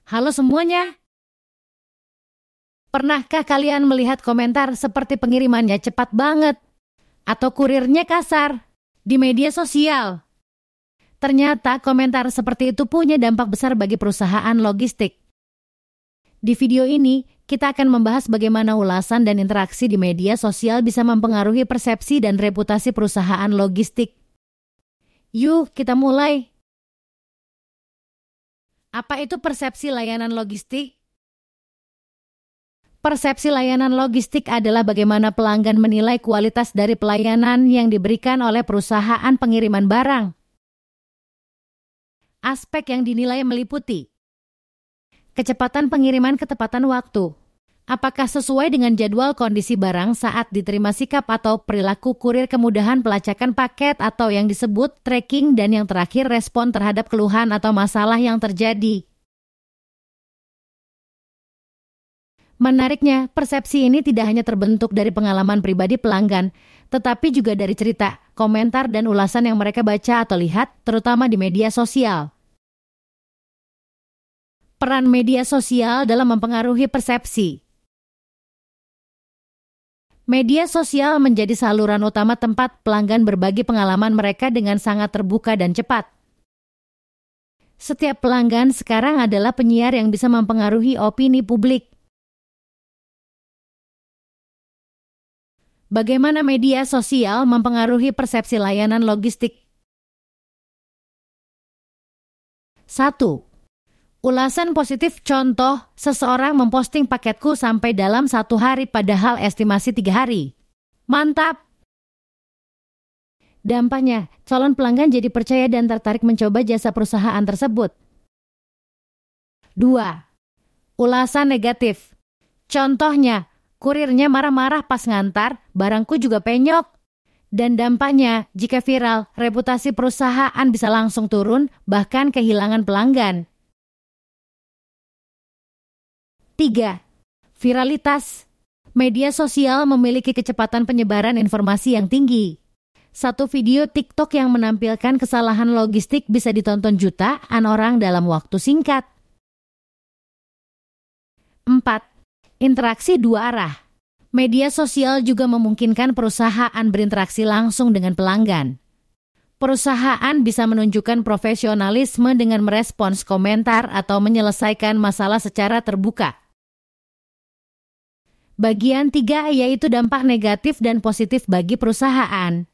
Halo semuanya. Pernahkah kalian melihat komentar seperti pengirimannya cepat banget atau kurirnya kasar di media sosial? Ternyata komentar seperti itu punya dampak besar bagi perusahaan logistik. Di video ini, kita akan membahas bagaimana ulasan dan interaksi di media sosial bisa mempengaruhi persepsi dan reputasi perusahaan logistik. Yuk, kita mulai. Apa itu persepsi layanan logistik? Persepsi layanan logistik adalah bagaimana pelanggan menilai kualitas dari pelayanan yang diberikan oleh perusahaan pengiriman barang. Aspek yang dinilai meliputi kecepatan pengiriman, ketepatan waktu. Apakah sesuai dengan jadwal kondisi barang saat diterima, sikap atau perilaku kurir, kemudahan pelacakan paket atau yang disebut tracking, dan yang terakhir respon terhadap keluhan atau masalah yang terjadi. Menariknya, persepsi ini tidak hanya terbentuk dari pengalaman pribadi pelanggan, tetapi juga dari cerita, komentar, dan ulasan yang mereka baca atau lihat, terutama di media sosial. Peran media sosial dalam mempengaruhi persepsi. Media sosial menjadi saluran utama tempat pelanggan berbagi pengalaman mereka dengan sangat terbuka dan cepat. Setiap pelanggan sekarang adalah penyiar yang bisa mempengaruhi opini publik. Bagaimana media sosial mempengaruhi persepsi layanan logistik? 1. Ulasan positif. Contoh, seseorang memposting paketku sampai dalam 1 hari padahal estimasi 3 hari. Mantap! Dampaknya, calon pelanggan jadi percaya dan tertarik mencoba jasa perusahaan tersebut. 2. Ulasan negatif. Contohnya, kurirnya marah-marah pas ngantar, barangku juga penyok. Dan dampaknya, jika viral, reputasi perusahaan bisa langsung turun, bahkan kehilangan pelanggan. 3. Viralitas. Media sosial memiliki kecepatan penyebaran informasi yang tinggi. Satu video TikTok yang menampilkan kesalahan logistik bisa ditonton jutaan orang dalam waktu singkat. 4. Interaksi dua arah. Media sosial juga memungkinkan perusahaan berinteraksi langsung dengan pelanggan. Perusahaan bisa menunjukkan profesionalisme dengan merespons komentar atau menyelesaikan masalah secara terbuka. Bagian 3 yaitu dampak negatif dan positif bagi perusahaan.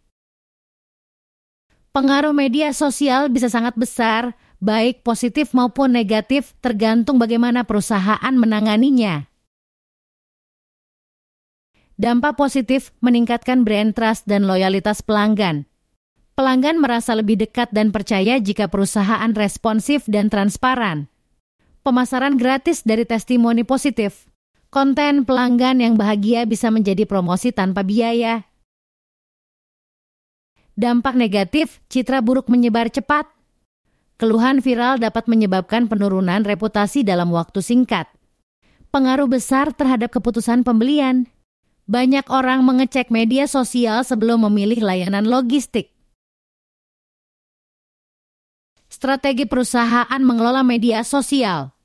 Pengaruh media sosial bisa sangat besar, baik positif maupun negatif, tergantung bagaimana perusahaan menanganinya. Dampak positif meningkatkan brand trust dan loyalitas pelanggan. Pelanggan merasa lebih dekat dan percaya jika perusahaan responsif dan transparan. Pemasaran gratis dari testimoni positif. Konten pelanggan yang bahagia bisa menjadi promosi tanpa biaya. Dampak negatif, citra buruk menyebar cepat. Keluhan viral dapat menyebabkan penurunan reputasi dalam waktu singkat. Pengaruh besar terhadap keputusan pembelian. Banyak orang mengecek media sosial sebelum memilih layanan logistik. Strategi perusahaan mengelola media sosial.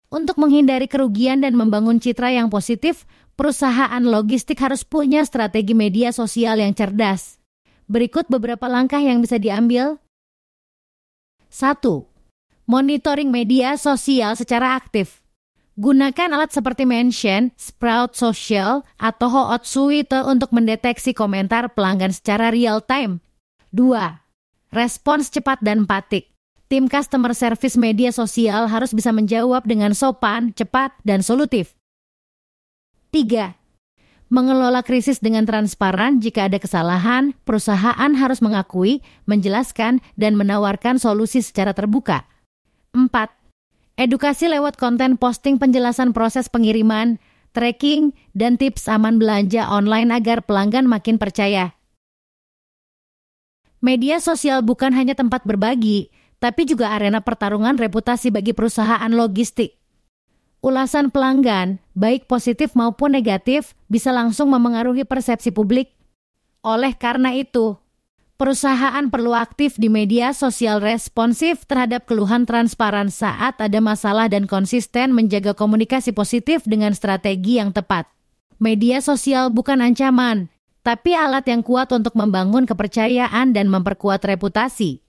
Untuk menghindari kerugian dan membangun citra yang positif, perusahaan logistik harus punya strategi media sosial yang cerdas. Berikut beberapa langkah yang bisa diambil. 1. Monitoring media sosial secara aktif. Gunakan alat seperti Mention, Sprout Social, atau Hootsuite untuk mendeteksi komentar pelanggan secara real time. 2. Respons cepat dan empatik. Tim customer service media sosial harus bisa menjawab dengan sopan, cepat, dan solutif. 3. Mengelola krisis dengan transparan. Jika ada kesalahan, perusahaan harus mengakui, menjelaskan, dan menawarkan solusi secara terbuka. 4. Edukasi lewat konten posting penjelasan proses pengiriman, tracking, dan tips aman belanja online agar pelanggan makin percaya. Media sosial bukan hanya tempat berbagi, tapi juga arena pertarungan reputasi bagi perusahaan logistik. Ulasan pelanggan, baik positif maupun negatif, bisa langsung memengaruhi persepsi publik. Oleh karena itu, Perusahaan perlu aktif di media sosial, responsif terhadap keluhan, transparan saat ada masalah, dan konsisten menjaga komunikasi positif dengan strategi yang tepat. Media sosial bukan ancaman, tapi alat yang kuat untuk membangun kepercayaan dan memperkuat reputasi.